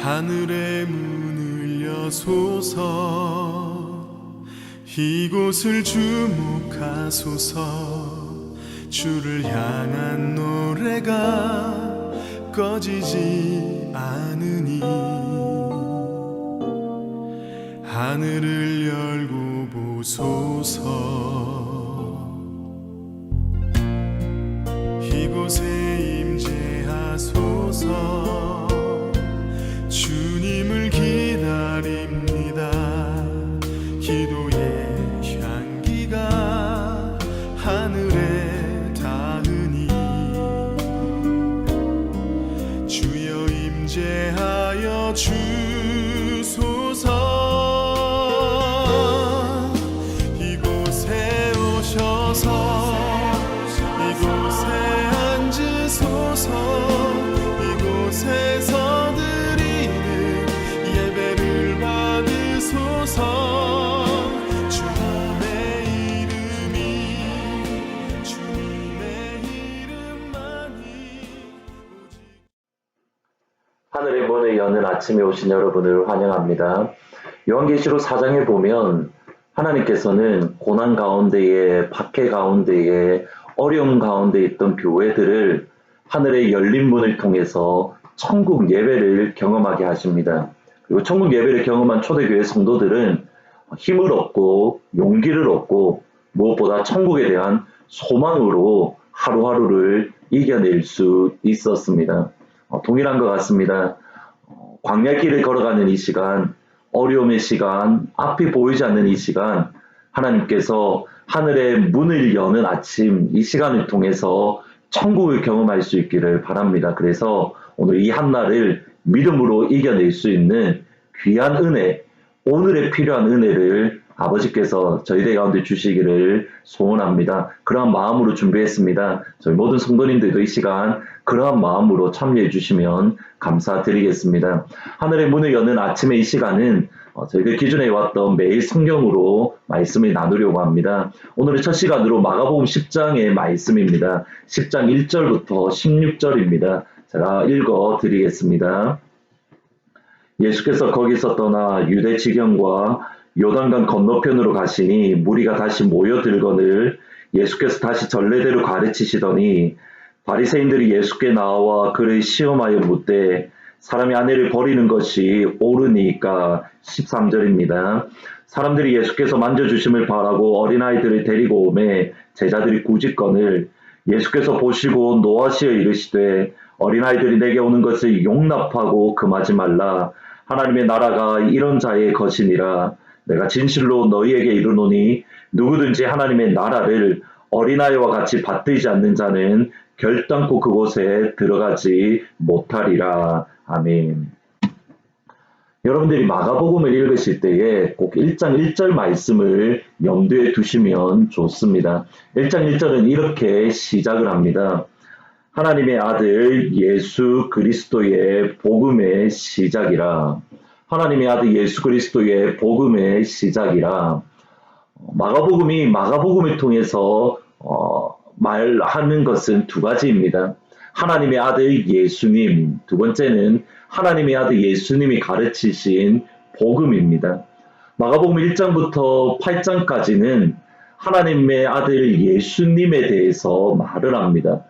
하늘의 문을 여소서 이곳을 주목하소서 주를 향한 노래가 꺼지지 않으니 하늘을 열고 보소서 이곳에 임재하소서 주님을 기다립니다. 기도의 향기가 하늘에 닿으니 주여 임재하여 주소서 이곳에 오셔서 이곳에 앉으소서 이곳에서 예배를 받으소서 주님의 이름만이 하늘의 문을 여는 아침에 오신 여러분을 환영합니다. 요한계시록 4장에 보면 하나님께서는 고난 가운데에 박해 가운데에 어려움 가운데 있던 교회들을 하늘의 열린 문을 통해서 천국 예배를 경험하게 하십니다. 그리고 천국 예배를 경험한 초대교회 성도들은 힘을 얻고 용기를 얻고 무엇보다 천국에 대한 소망으로 하루하루를 이겨낼 수 있었습니다. 동일한 것 같습니다. 광야길을 걸어가는 이 시간, 어려움의 시간, 앞이 보이지 않는 이 시간, 하나님께서 하늘의 문을 여는 아침, 이 시간을 통해서 천국을 경험할 수 있기를 바랍니다. 그래서 오늘 이 한날을 믿음으로 이겨낼 수 있는 귀한 은혜, 오늘에 필요한 은혜를 아버지께서 저희들 가운데 주시기를 소원합니다. 그러한 마음으로 준비했습니다. 저희 모든 성도님들도 이 시간 그러한 마음으로 참여해 주시면 감사드리겠습니다. 하늘의 문을 여는 아침의 이 시간은 저희가 기존에 왔던 매일 성경으로 말씀을 나누려고 합니다. 오늘의 첫 시간으로 마가복음 10장의 말씀입니다. 10장 1절부터 16절입니다. 제가 읽어 드리겠습니다. 예수께서 거기서 떠나 유대 지경과 요단강 건너편으로 가시니 무리가 다시 모여들거늘 예수께서 다시 전례대로 가르치시더니 바리새인들이 예수께 나와 그를 시험하여 묻되 사람이 아내를 버리는 것이 옳으니까 13절입니다. 사람들이 예수께서 만져주심을 바라고 어린아이들을 데리고 오매 제자들이 꾸짖거늘 예수께서 보시고 노하시어 이르시되 어린아이들이 내게 오는 것을 용납하고 금하지 말라. 하나님의 나라가 이런 자의 것이니라. 내가 진실로 너희에게 이르노니 누구든지 하나님의 나라를 어린아이와 같이 받들지 않는 자는 결단코 그곳에 들어가지 못하리라. 아멘. 여러분들이 마가복음을 읽으실 때에 꼭 1장 1절 말씀을 염두에 두시면 좋습니다. 1장 1절은 이렇게 시작을 합니다. 하나님의 아들 예수 그리스도의 복음의 시작이라. 하나님의 아들 예수 그리스도의 복음의 시작이라. 마가복음이 마가복음을 통해서 말하는 것은 두 가지입니다. 하나님의 아들 예수님, 두 번째는 하나님의 아들 예수님이 가르치신 복음입니다. 마가복음 1장부터 8장까지는 하나님의 아들 예수님에 대해서 말을 합니다.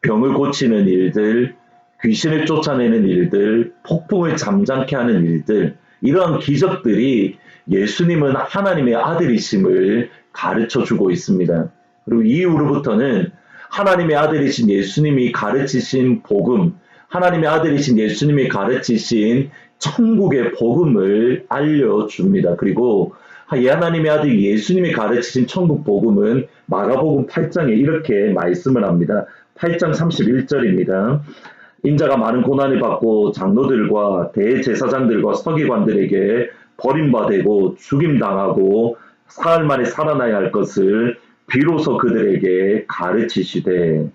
병을 고치는 일들, 귀신을 쫓아내는 일들, 폭풍을 잠잠케 하는 일들, 이러한 기적들이 예수님은 하나님의 아들이심을 가르쳐주고 있습니다. 그리고 이후로부터는 하나님의 아들이신 예수님이 가르치신 복음, 하나님의 아들이신 예수님이 가르치신 천국의 복음을 알려줍니다. 그리고 하나님의 아들 예수님이 가르치신 천국 복음은 마가복음 8장에 이렇게 말씀을 합니다. 8장 31절입니다. 인자가 많은 고난을 받고 장로들과 대제사장들과 서기관들에게 버림받고 죽임당하고 사흘 만에 살아나야 할 것을 비로소 그들에게 가르치시되.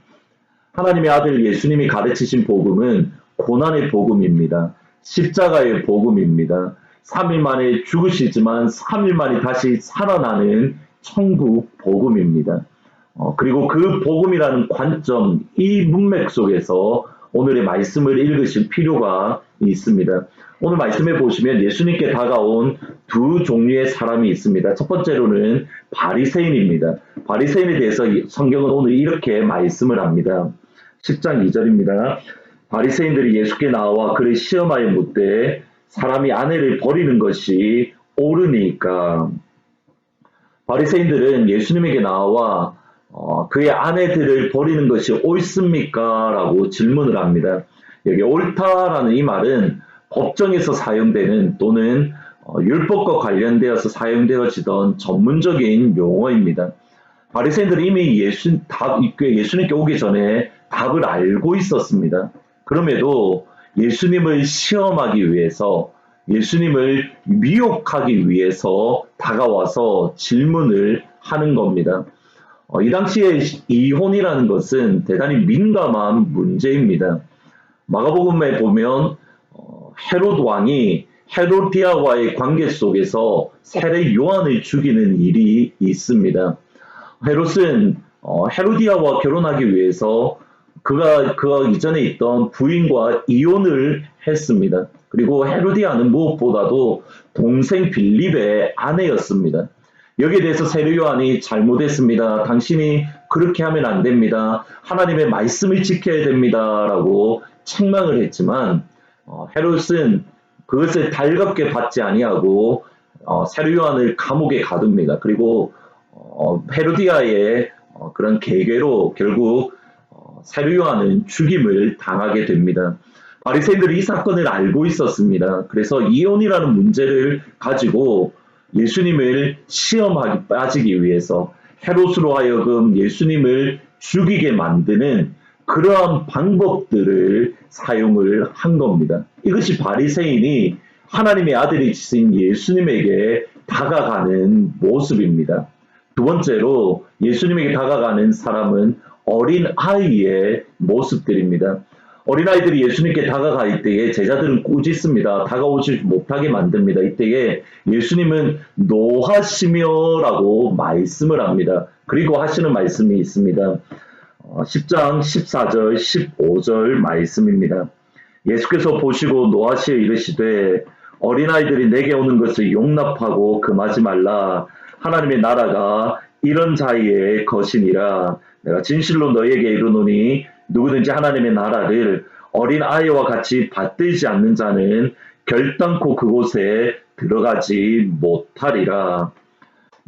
하나님의 아들 예수님이 가르치신 복음은 고난의 복음입니다. 십자가의 복음입니다. 3일 만에 죽으시지만 3일 만에 다시 살아나는 천국 복음입니다. 그리고 그 복음이라는 관점, 이 문맥 속에서 오늘의 말씀을 읽으실 필요가 있습니다. 오늘 말씀에 보시면 예수님께 다가온 두 종류의 사람이 있습니다. 첫 번째로는 바리새인입니다. 바리새인에 대해서 성경은 오늘 이렇게 말씀을 합니다. 10장 2절입니다. 바리새인들이 예수께 나와 그를 시험하여 묻되 사람이 아내를 버리는 것이 옳으니까. 바리새인들은 예수님에게 나와 그의 아내들을 버리는 것이 옳습니까? 라고 질문을 합니다. 여기 옳다라는 이 말은 법정에서 사용되는 또는 율법과 관련되어서 사용되어지던 전문적인 용어입니다. 바리새인들은 이미 예수님께 오기 전에 답을 알고 있었습니다. 그럼에도 예수님을 시험하기 위해서, 예수님을 미혹하기 위해서 다가와서 질문을 하는 겁니다. 이 당시에 이혼이라는 것은 대단히 민감한 문제입니다. 마가복음에 보면 헤롯 왕이 헤로디아와의 관계 속에서 세례 요한을 죽이는 일이 있습니다. 헤롯은 헤로디아와 결혼하기 위해서 그가 이전에 있던 부인과 이혼을 했습니다. 그리고 헤로디아는 무엇보다도 동생 빌립의 아내였습니다. 여기에 대해서 세례 요한이 잘못했습니다. 당신이 그렇게 하면 안 됩니다. 하나님의 말씀을 지켜야 됩니다. 라고 책망을 했지만 헤롯은 그것을 달갑게 받지 아니하고 세례 요한을 감옥에 가둡니다. 그리고 헤로디아의 그런 계계로 결국 세례 요한은 죽임을 당하게 됩니다. 바리새인들이 이 사건을 알고 있었습니다. 그래서 이혼이라는 문제를 가지고 예수님을 시험하기 빠지기 위해서 헤롯으로 하여금 예수님을 죽이게 만드는 그러한 방법들을 사용을 한 겁니다. 이것이 바리새인이 하나님의 아들이신 예수님에게 다가가는 모습입니다. 두 번째로 예수님에게 다가가는 사람은 어린 아이의 모습들입니다. 어린아이들이 예수님께 다가갈 때에 제자들은 꾸짖습니다. 다가오지 못하게 만듭니다. 이때에 예수님은 노하시며 라고 말씀을 합니다. 그리고 하시는 말씀이 있습니다. 10장 14절 15절 말씀입니다. 예수께서 보시고 노하시어 이르시되 어린아이들이 내게 오는 것을 용납하고 금하지 말라. 하나님의 나라가 이런 자의 것이니라. 내가 진실로 너희에게 이르노니 누구든지 하나님의 나라를 어린 아이와 같이 받들지 않는 자는 결단코 그곳에 들어가지 못하리라.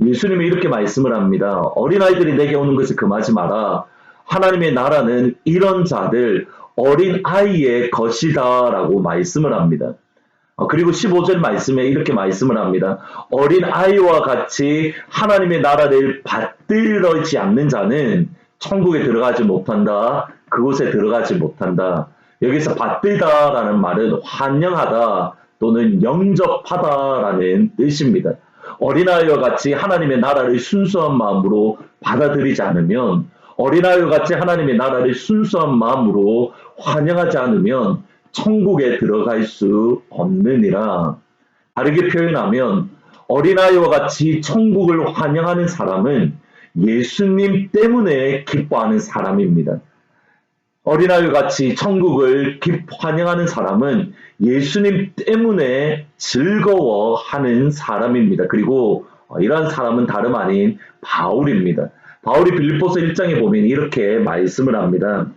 예수님이 이렇게 말씀을 합니다. 어린아이들이 내게 오는 것을 금하지 마라. 하나님의 나라는 이런 자들, 어린 아이의 것이다 라고 말씀을 합니다. 그리고 15절 말씀에 이렇게 말씀을 합니다. 어린 아이와 같이 하나님의 나라를 받들지 않는 자는 천국에 들어가지 못한다. 그곳에 들어가지 못한다. 여기서 받들다라는 말은 환영하다 또는 영접하다라는 뜻입니다. 어린아이와 같이 하나님의 나라를 순수한 마음으로 받아들이지 않으면, 어린아이와 같이 하나님의 나라를 순수한 마음으로 환영하지 않으면 천국에 들어갈 수 없느니라. 다르게 표현하면 어린아이와 같이 천국을 환영하는 사람은 예수님 때문에 기뻐하는 사람입니다. 어린아이와 같이 천국을 환영하는 사람은 예수님 때문에 즐거워하는 사람입니다. 그리고 이러한 사람은 다름 아닌 바울입니다. 바울이 빌립보서 1장에 보면 이렇게 말씀을 합니다.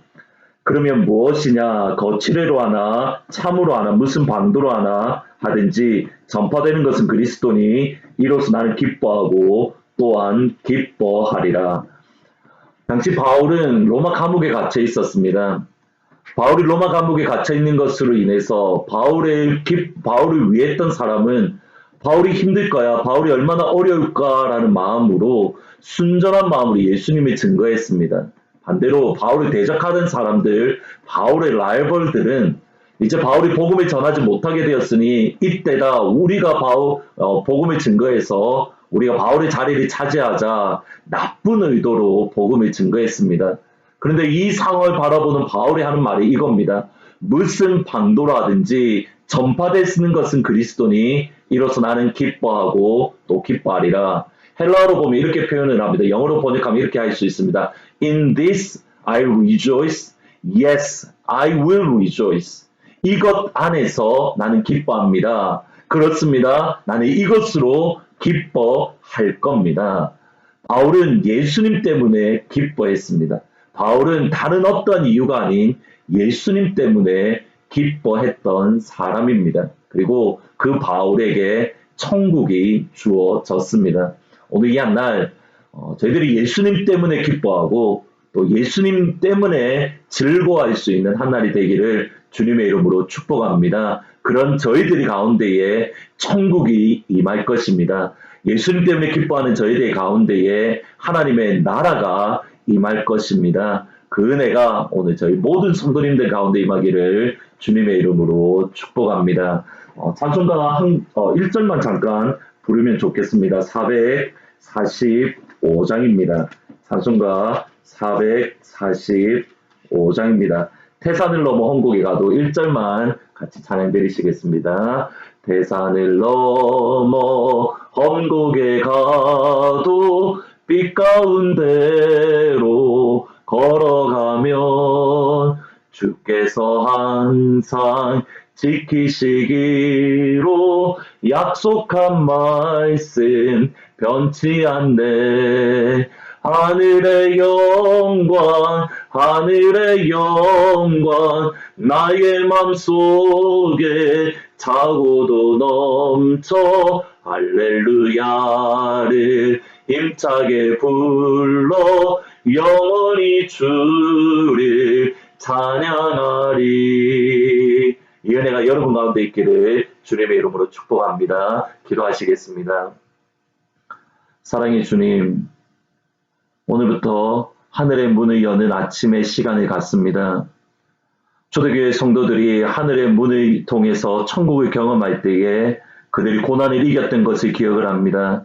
그러면 무엇이냐? 거칠애로 하나 참으로 하나 무슨 방도로 하나 하든지 전파되는 것은 그리스도니 이로써 나는 기뻐하고 또한 기뻐하리라. 당시 바울은 로마 감옥에 갇혀 있었습니다. 바울이 로마 감옥에 갇혀 있는 것으로 인해서 바울을 위했던 사람은 바울이 힘들 거야, 바울이 얼마나 어려울까라는 마음으로 순전한 마음으로 예수님을 증거했습니다. 반대로 바울을 대적하던 사람들, 바울의 라이벌들은 이제 바울이 복음을 전하지 못하게 되었으니 이때다 우리가 복음을 증거해서 우리가 바울의 자리를 차지하자 나쁜 의도로 복음을 증거했습니다. 그런데 이 상황을 바라보는 바울이 하는 말이 이겁니다. 무슨 방도라든지 전파되는 것은 그리스도니 이로써 나는 기뻐하고 또 기뻐하리라. 헬라어로 보면 이렇게 표현을 합니다. 영어로 번역하면 이렇게 할 수 있습니다. In this I rejoice, Yes, I will rejoice. 이것 안에서 나는 기뻐합니다. 그렇습니다. 나는 이것으로 기뻐할 겁니다. 바울은 예수님 때문에 기뻐했습니다. 바울은 다른 어떤 이유가 아닌 예수님 때문에 기뻐했던 사람입니다. 그리고 그 바울에게 천국이 주어졌습니다. 오늘 이 한날 저희들이 예수님 때문에 기뻐하고 또 예수님 때문에 즐거워할 수 있는 한날이 되기를 주님의 이름으로 축복합니다. 그런 저희들이 가운데에 천국이 임할 것입니다. 예수님 때문에 기뻐하는 저희들 가운데에 하나님의 나라가 임할 것입니다. 그 은혜가 오늘 저희 모든 성도님들 가운데 임하기를 주님의 이름으로 축복합니다. 찬송가 1절만 잠깐 부르면 좋겠습니다. 445장입니다. 찬송가 445장입니다. 태산을 넘어 헌곡에 가도 1절만 같이 찬양 드리시겠습니다. 태산을 넘어 헌곡에 가도 빛 가운데로 걸어가면 주께서 항상 지키시기로 약속한 말씀 변치 않네. 하늘의 영광 하늘의 영광 나의 맘속에 차고도 넘쳐 할렐루야를 힘차게 불러 영원히 주를 찬양하리. 이 은혜가 여러분 가운데 있기를 주님의 이름으로 축복합니다. 기도하시겠습니다. 사랑의 주님, 오늘부터 하늘의 문을 여는 아침의 시간을 갖습니다. 초대교회 성도들이 하늘의 문을 통해서 천국을 경험할 때에 그들이 고난을 이겼던 것을 기억을 합니다.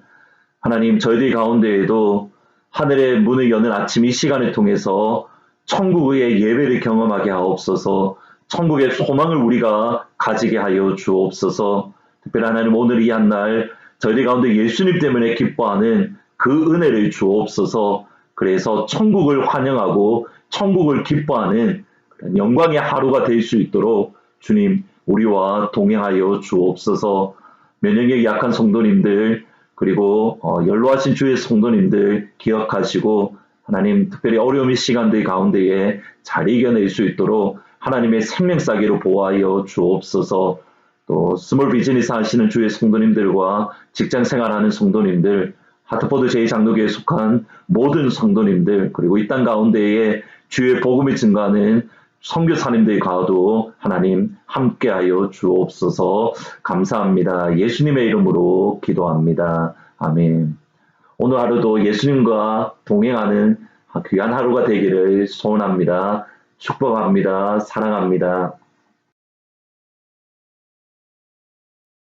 하나님, 저희들 가운데에도 하늘의 문을 여는 아침 이 시간을 통해서 천국의 예배를 경험하게 하옵소서. 천국의 소망을 우리가 가지게 하여 주옵소서. 특별히 하나님, 오늘 이 한날 저희들 가운데 예수님 때문에 기뻐하는 그 은혜를 주옵소서. 그래서 천국을 환영하고 천국을 기뻐하는 영광의 하루가 될 수 있도록 주님 우리와 동행하여 주옵소서. 면역력이 약한 성도님들 그리고 연로하신 주의 성도님들 기억하시고 하나님 특별히 어려움의 시간들 가운데에 잘 이겨낼 수 있도록 하나님의 생명사기로 보호하여 주옵소서. 또 스몰 비즈니스 하시는 주의 성도님들과 직장 생활하는 성도님들 하트포드 제2장로교회에 속한 모든 성도님들 그리고 이 땅 가운데에 주의 복음이 증가하는 선교사님들과도 하나님 함께하여 주옵소서. 감사합니다. 예수님의 이름으로 기도합니다. 아멘. 오늘 하루도 예수님과 동행하는 귀한 하루가 되기를 소원합니다. 축복합니다. 사랑합니다.